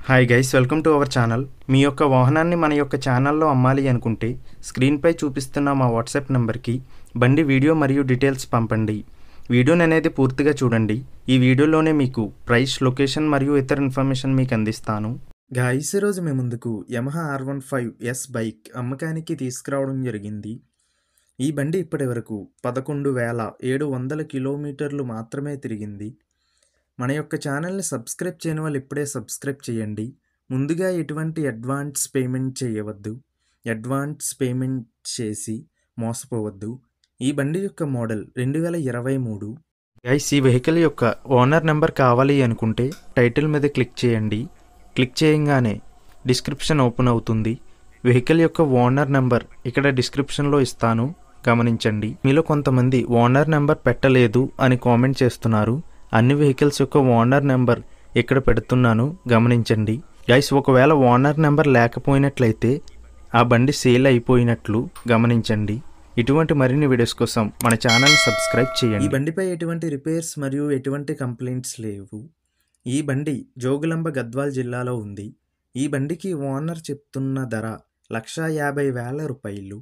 Hi guys, welcome to our channel. మీ యొక్క వాహనాన్ని మన యొక్క ఛానల్లో అమ్మాలి అనుకుంటే స్క్రీన్పై చూపిస్తున్న మా వాట్సాప్ నెంబర్కి బండి వీడియో మరియు డీటెయిల్స్ పంపండి. వీడియోని అనేది పూర్తిగా చూడండి. ఈ వీడియోలోనే మీకు ప్రైస్, లొకేషన్ మరియు ఇతర ఇన్ఫర్మేషన్ మీకు అందిస్తాను. గైస్, ఈరోజు మీ ముందుకు యమహా R15S బైక్ అమ్మకానికి తీసుకురావడం జరిగింది. ఈ బండి ఇప్పటి వరకు 11,700 కిలోమీటర్లు మాత్రమే తిరిగింది. మన యొక్క ఛానల్ని సబ్స్క్రైబ్ చేయని వాళ్ళు ఇప్పుడే సబ్స్క్రైబ్ చేయండి. ముందుగా ఎటువంటి అడ్వాన్స్ పేమెంట్ చేయవద్దు. అడ్వాన్స్ పేమెంట్ చేసి మోసపోవద్దు. ఈ బండి యొక్క మోడల్ 2023. గైస్, ఈ వెహికల్ యొక్క ఓనర్ నెంబర్ కావాలి అనుకుంటే టైటిల్ మీద క్లిక్ చేయండి. క్లిక్ చేయగానే డిస్క్రిప్షన్ ఓపెన్ అవుతుంది. వెహికల్ యొక్క ఓనర్ నెంబర్ ఇక్కడ డిస్క్రిప్షన్లో ఇస్తాను, గమనించండి. మీలో కొంతమంది ఓనర్ నెంబర్ పెట్టలేదు అని కామెంట్ చేస్తున్నారు. అన్ని వెహికల్స్ యొక్క ఓనర్ నెంబర్ ఇక్కడ పెడుతున్నాను, గమనించండి. గైస్, ఒకవేళ ఓనర్ నెంబర్ లేకపోయినట్లయితే ఆ బండి సేల్ అయిపోయినట్లు గమనించండి. ఇటువంటి మరిన్ని వీడియోస్ కోసం మన ఛానల్ని సబ్స్క్రైబ్ చేయండి. ఈ బండిపై ఎటువంటి రిపేర్స్ మరియు ఎటువంటి కంప్లైంట్స్ లేవు. ఈ బండి జోగులాంబ గద్వాల్ జిల్లాలో ఉంది. ఈ బండికి ఓనర్ చెప్తున్న ధర 1,50,000 రూపాయలు.